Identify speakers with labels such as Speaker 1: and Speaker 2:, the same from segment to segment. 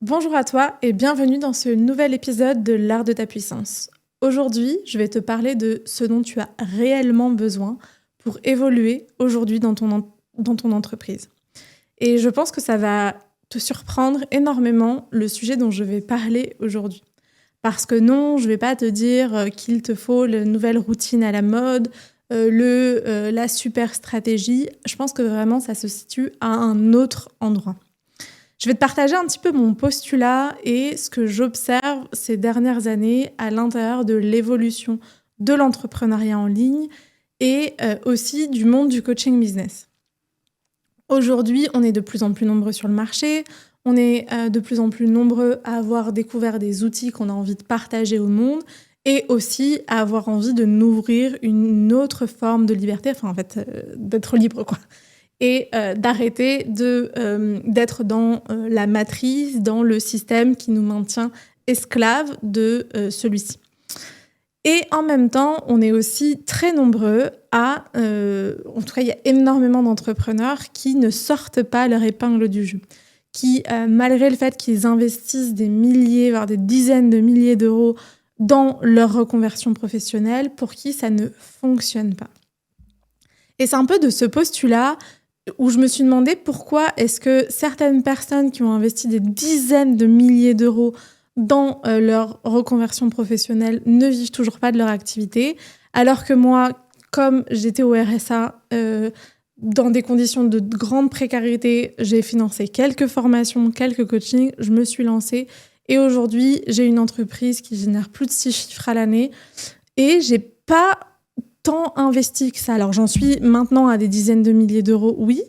Speaker 1: Bonjour à toi et bienvenue dans ce nouvel épisode de l'art de ta puissance. Aujourd'hui, je vais te parler de ce dont tu as réellement besoin pour évoluer aujourd'hui dans ton entreprise. Et je pense que ça va te surprendre énormément le sujet dont je vais parler aujourd'hui. Parce que non, je ne vais pas te dire qu'il te faut la nouvelle routine à la mode, la super stratégie. Je pense que vraiment ça se situe à un autre endroit. Je vais te partager un petit peu mon postulat et ce que j'observe ces dernières années à l'intérieur de l'évolution de l'entrepreneuriat en ligne et aussi du monde du coaching business. Aujourd'hui, on est de plus en plus nombreux sur le marché, on est de plus en plus nombreux à avoir découvert des outils qu'on a envie de partager au monde et aussi à avoir envie de nourrir une autre forme de liberté, d'être libre, quoi. Et d'arrêter d'être dans la matrice, dans le système qui nous maintient esclaves de celui-ci. Et en même temps, on est aussi très nombreux en tout cas, il y a énormément d'entrepreneurs qui ne sortent pas leur épingle du jeu, qui, malgré le fait qu'ils investissent des milliers, voire des dizaines de milliers d'euros dans leur reconversion professionnelle, pour qui ça ne fonctionne pas. Et c'est un peu de ce postulat où je me suis demandé pourquoi est-ce que certaines personnes qui ont investi des dizaines de milliers d'euros dans leur reconversion professionnelle ne vivent toujours pas de leur activité, alors que moi, comme j'étais au RSA, dans des conditions de grande précarité, j'ai financé quelques formations, quelques coachings, je me suis lancée et aujourd'hui, j'ai une entreprise qui génère plus de 6 chiffres à l'année et j'ai pas tant investi que ça. Alors, j'en suis maintenant à des dizaines de milliers d'euros, oui.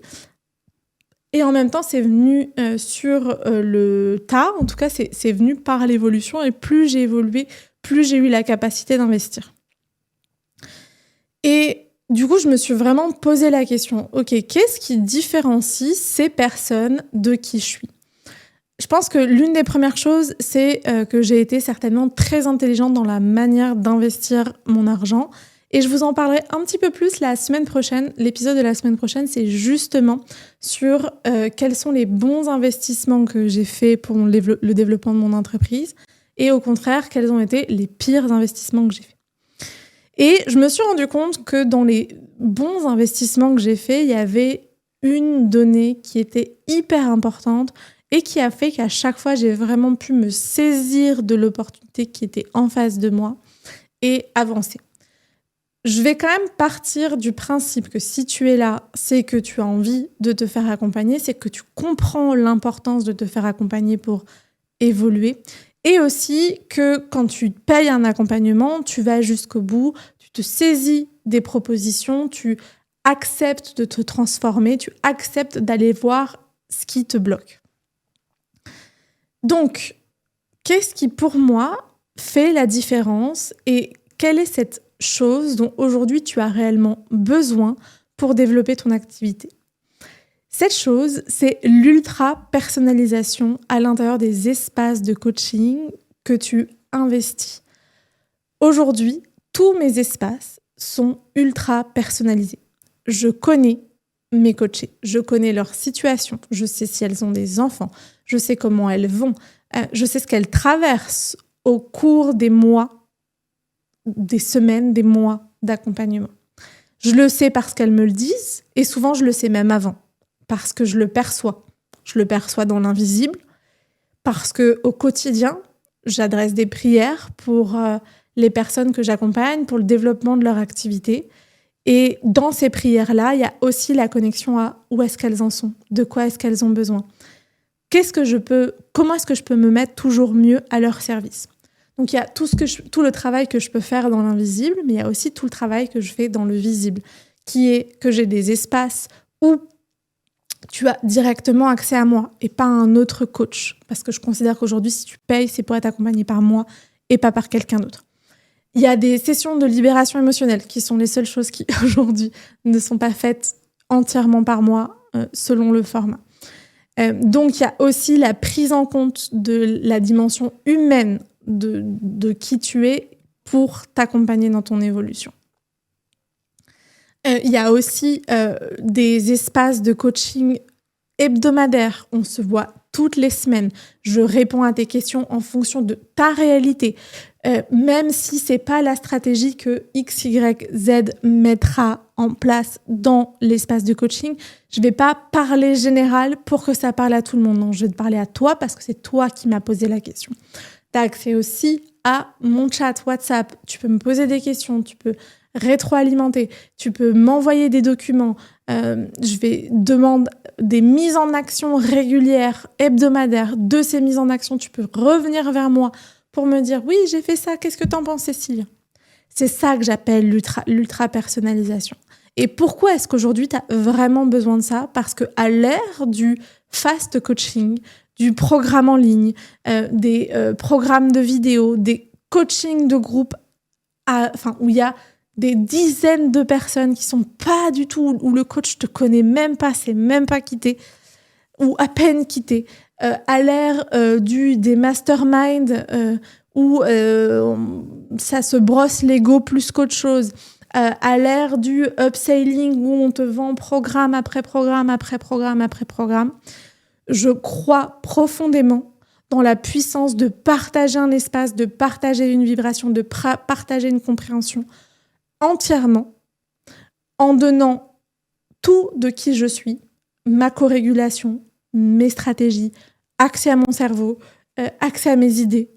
Speaker 1: Et en même temps, c'est venu sur le tas. En tout cas, c'est venu par l'évolution. Et plus j'ai évolué, plus j'ai eu la capacité d'investir. Et du coup, je me suis vraiment posé la question, OK, qu'est-ce qui différencie ces personnes de qui je suis ? Je pense que l'une des premières choses, c'est que j'ai été certainement très intelligente dans la manière d'investir mon argent. Et je vous en parlerai un petit peu plus la semaine prochaine. L'épisode de la semaine prochaine, c'est justement sur quels sont les bons investissements que j'ai faits pour le développement de mon entreprise et au contraire, quels ont été les pires investissements que j'ai faits. Et je me suis rendu compte que dans les bons investissements que j'ai faits, il y avait une donnée qui était hyper importante et qui a fait qu'à chaque fois, j'ai vraiment pu me saisir de l'opportunité qui était en face de moi et avancer. Je vais quand même partir du principe que si tu es là, c'est que tu as envie de te faire accompagner, c'est que tu comprends l'importance de te faire accompagner pour évoluer. Et aussi que quand tu payes un accompagnement, tu vas jusqu'au bout, tu te saisis des propositions, tu acceptes de te transformer, tu acceptes d'aller voir ce qui te bloque. Donc, qu'est-ce qui pour moi fait la différence et quelle est cette chose dont aujourd'hui tu as réellement besoin pour développer ton activité? Cette chose, c'est l'ultra-personnalisation à l'intérieur des espaces de coaching que tu investis. Aujourd'hui, tous mes espaces sont ultra-personnalisés. Je connais mes coachés, je connais leur situation, je sais si elles ont des enfants, je sais comment elles vont, je sais ce qu'elles traversent au cours des mois, des semaines, des mois d'accompagnement. Je le sais parce qu'elles me le disent et souvent je le sais même avant. Parce que je le perçois. Je le perçois dans l'invisible, parce qu'au quotidien, j'adresse des prières pour les personnes que j'accompagne, pour le développement de leur activité. Et dans ces prières-là, il y a aussi la connexion à où est-ce qu'elles en sont, de quoi est-ce qu'elles ont besoin. Comment est-ce que je peux me mettre toujours mieux à leur service ? Donc il y a tout le travail que je peux faire dans l'invisible, mais il y a aussi tout le travail que je fais dans le visible, qui est que j'ai des espaces où tu as directement accès à moi et pas à un autre coach. Parce que je considère qu'aujourd'hui, si tu payes, c'est pour être accompagné par moi et pas par quelqu'un d'autre. Il y a des sessions de libération émotionnelle qui sont les seules choses qui, aujourd'hui, ne sont pas faites entièrement par moi selon le format. Donc, il y a aussi la prise en compte de la dimension humaine de qui tu es pour t'accompagner dans ton évolution. Il y a aussi des espaces de coaching hebdomadaires. On se voit toutes les semaines. Je réponds à tes questions en fonction de ta réalité. Même si c'est pas la stratégie que X, Y, Z mettra en place dans l'espace de coaching, je vais pas parler général pour que ça parle à tout le monde. Non, je vais te parler à toi parce que c'est toi qui m'as posé la question. Tu as accès aussi à mon chat WhatsApp. Tu peux me poser des questions, tu peux rétroalimenter, tu peux m'envoyer des documents. Je vais demander des mises en action régulières, hebdomadaires. De ces mises en action, tu peux revenir vers moi pour me dire « Oui, j'ai fait ça, qu'est-ce que t'en penses, Cécilia ?» C'est ça que j'appelle l'ultra-personnalisation. Et pourquoi est-ce qu'aujourd'hui, tu as vraiment besoin de ça ? Parce qu'à l'ère du fast coaching, du programme en ligne, des programmes de vidéos, des coachings de groupe, où il y a des dizaines de personnes qui sont pas du tout, où le coach te connaît même pas, c'est même pas quitté, ou à peine quitté, à l'ère des masterminds où ça se brosse l'ego plus qu'autre chose, à l'ère du upselling où on te vend programme après programme après programme après programme, je crois profondément dans la puissance de partager un espace, de partager une vibration, de partager une compréhension entièrement, en donnant tout de qui je suis, ma co-régulation, mes stratégies, accès à mon cerveau, accès à mes idées.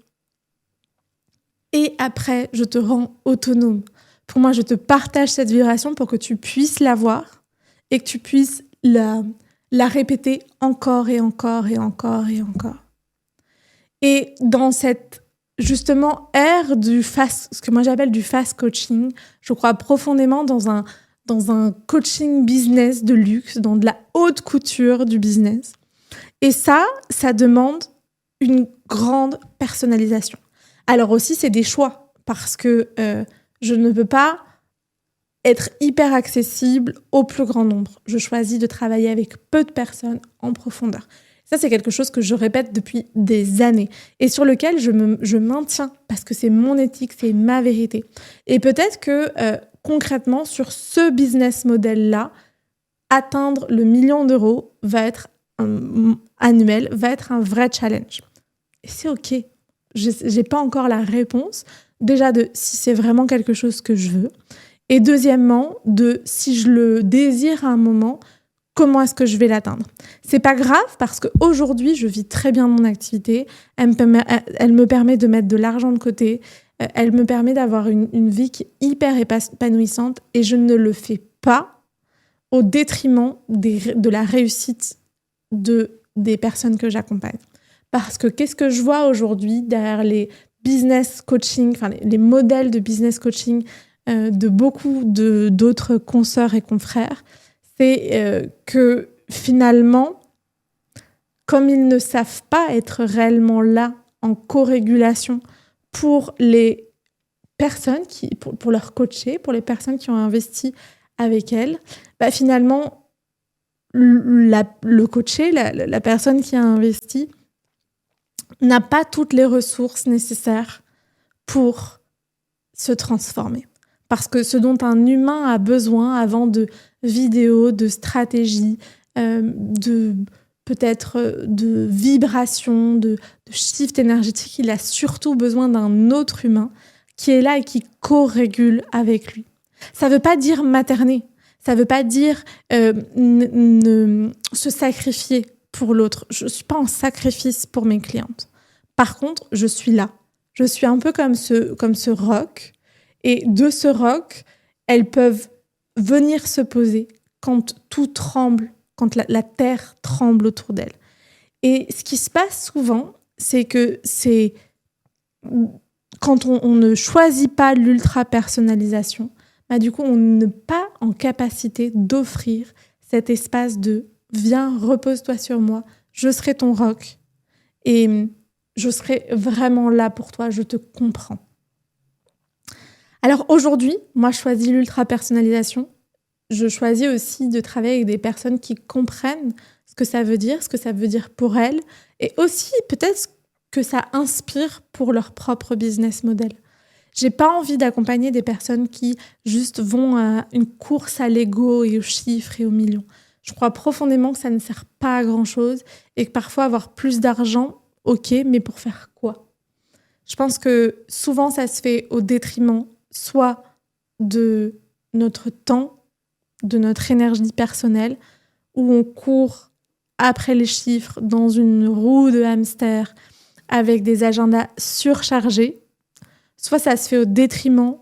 Speaker 1: Et après, je te rends autonome. Pour moi, je te partage cette vibration pour que tu puisses la voir et que tu puisses la répéter encore et encore et encore et encore. Et dans cette, justement, ère ce que moi j'appelle du fast coaching, je crois profondément dans un coaching business de luxe, dans de la haute couture du business. Et ça demande une grande personnalisation. Alors aussi, c'est des choix, parce que je ne peux pas être hyper accessible au plus grand nombre. Je choisis de travailler avec peu de personnes en profondeur. Ça, c'est quelque chose que je répète depuis des années et sur lequel je maintiens parce que c'est mon éthique, c'est ma vérité. Et peut-être que concrètement, sur ce business model-là, atteindre le 1 million d'euros annuel va être un vrai challenge. Et c'est OK. J'ai pas encore la réponse, déjà de si c'est vraiment quelque chose que je veux. Et deuxièmement, si je le désire à un moment, comment est-ce que je vais l'atteindre ? C'est pas grave parce qu'aujourd'hui, je vis très bien mon activité. Elle me permet de mettre de l'argent de côté. Elle me permet d'avoir une vie qui est hyper épanouissante et je ne le fais pas au détriment de la réussite des personnes que j'accompagne. Parce que qu'est-ce que je vois aujourd'hui derrière les business coaching, les modèles de business coaching de beaucoup d'autres consoeurs et confrères, c'est que finalement, comme ils ne savent pas être réellement là en co-régulation pour les personnes pour leur coacher, pour les personnes qui ont investi avec elles, finalement, le coaché, la personne qui a investi, n'a pas toutes les ressources nécessaires pour se transformer. Parce que ce dont un humain a besoin avant de vidéos, de stratégies, peut-être de vibrations, de shift énergétique, il a surtout besoin d'un autre humain qui est là et qui co-régule avec lui. Ça ne veut pas dire materner, ça ne veut pas dire se sacrifier pour l'autre. Je ne suis pas en sacrifice pour mes clientes. Par contre, je suis là. Je suis un peu comme ce roc. Et de ce roc, elles peuvent venir se poser quand tout tremble, quand la terre tremble autour d'elles. Et ce qui se passe souvent, c'est que quand on ne choisit pas l'ultra-personnalisation, du coup, on n'est pas en capacité d'offrir cet espace de « viens, repose-toi sur moi, je serai ton roc et je serai vraiment là pour toi, je te comprends ». Alors aujourd'hui, moi, je choisis l'ultra-personnalisation. Je choisis aussi de travailler avec des personnes qui comprennent ce que ça veut dire pour elles, et aussi peut-être que ça inspire pour leur propre business model. J'ai pas envie d'accompagner des personnes qui juste vont à une course à l'ego et aux chiffres et aux millions. Je crois profondément que ça ne sert pas à grand-chose et que parfois avoir plus d'argent, ok, mais pour faire quoi ? Je pense que souvent ça se fait au détriment soit de notre temps, de notre énergie personnelle, où on court après les chiffres dans une roue de hamster avec des agendas surchargés, soit ça se fait au détriment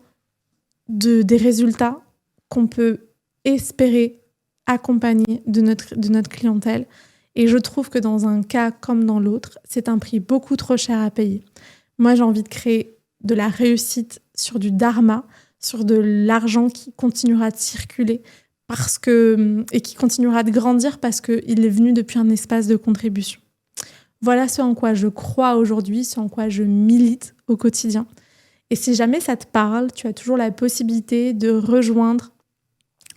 Speaker 1: des résultats qu'on peut espérer accompagner de notre clientèle. Et je trouve que dans un cas comme dans l'autre, c'est un prix beaucoup trop cher à payer. Moi, j'ai envie de créer de la réussite sur du dharma, sur de l'argent qui continuera de circuler et qui continuera de grandir parce qu'il est venu depuis un espace de contribution. Voilà ce en quoi je crois aujourd'hui, ce en quoi je milite au quotidien. Et si jamais ça te parle, tu as toujours la possibilité de rejoindre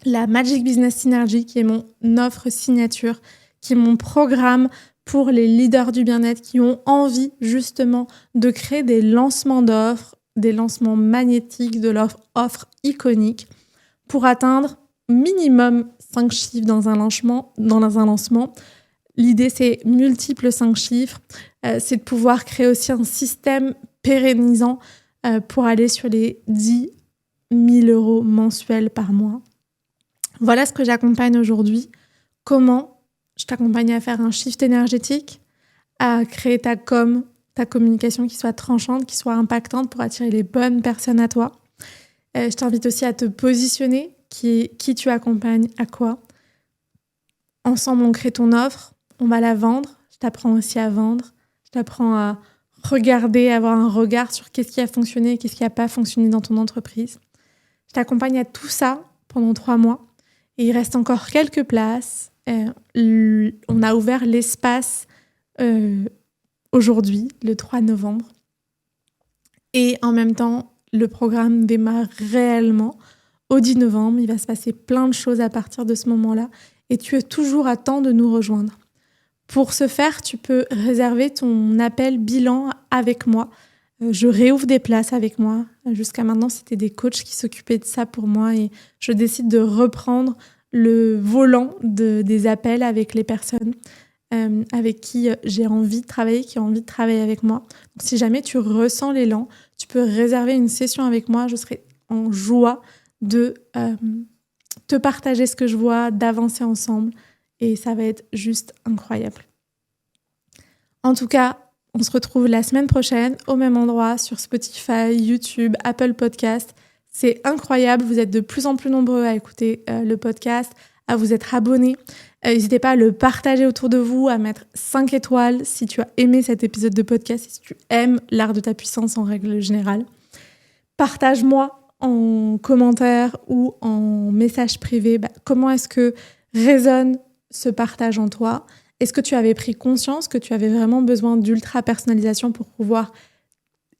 Speaker 1: la Magic Business Synergy, qui est mon offre signature, qui est mon programme pour les leaders du bien-être qui ont envie justement de créer des lancements d'offres, des lancements magnétiques, de l'offre iconique pour atteindre minimum 5 chiffres dans un lancement. L'idée, c'est multiples 5 chiffres. C'est de pouvoir créer aussi un système pérennisant pour aller sur les 10 000 € mensuels par mois. Voilà ce que j'accompagne aujourd'hui. Comment je t'accompagne à faire un shift énergétique, à créer ta communication qui soit tranchante, qui soit impactante pour attirer les bonnes personnes à toi. Je t'invite aussi à te positionner, qui tu accompagnes, à quoi. Ensemble, on crée ton offre, on va la vendre. Je t'apprends aussi à vendre. Je t'apprends à regarder, avoir un regard sur qu'est-ce qui a fonctionné et qu'est-ce qui n'a pas fonctionné dans ton entreprise. Je t'accompagne à tout ça pendant 3 mois. Et il reste encore quelques places. On a ouvert l'espace aujourd'hui, le 3 novembre. Et en même temps, le programme démarre réellement au 10 novembre. Il va se passer plein de choses à partir de ce moment-là. Et tu es toujours à temps de nous rejoindre. Pour ce faire, tu peux réserver ton appel bilan avec moi. Je réouvre des places avec moi. Jusqu'à maintenant, c'était des coachs qui s'occupaient de ça pour moi et je décide de reprendre le volant des appels avec les personnes avec qui j'ai envie de travailler, qui ont envie de travailler avec moi. Donc, si jamais tu ressens l'élan, tu peux réserver une session avec moi. Je serai en joie de te partager ce que je vois, d'avancer ensemble et ça va être juste incroyable. En tout cas, on se retrouve la semaine prochaine au même endroit sur Spotify, YouTube, Apple Podcast. C'est incroyable, vous êtes de plus en plus nombreux à écouter le podcast, à vous être abonnés. N'hésitez pas à le partager autour de vous, à mettre 5 étoiles si tu as aimé cet épisode de podcast, si tu aimes l'art de ta puissance en règle générale. Partage-moi en commentaire ou en message privé comment est-ce que résonne ce partage en toi. Est-ce que tu avais pris conscience que tu avais vraiment besoin d'ultra-personnalisation pour pouvoir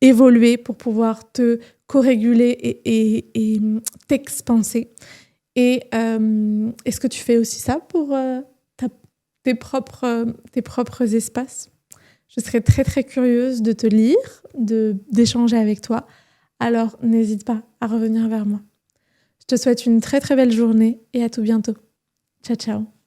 Speaker 1: évoluer, pour pouvoir te co-réguler et t'expanser? Et est-ce que tu fais aussi ça pour tes propres espaces? Je serais très, très curieuse de te lire, d'échanger avec toi. Alors, n'hésite pas à revenir vers moi. Je te souhaite une très, très belle journée et à tout bientôt. Ciao, ciao.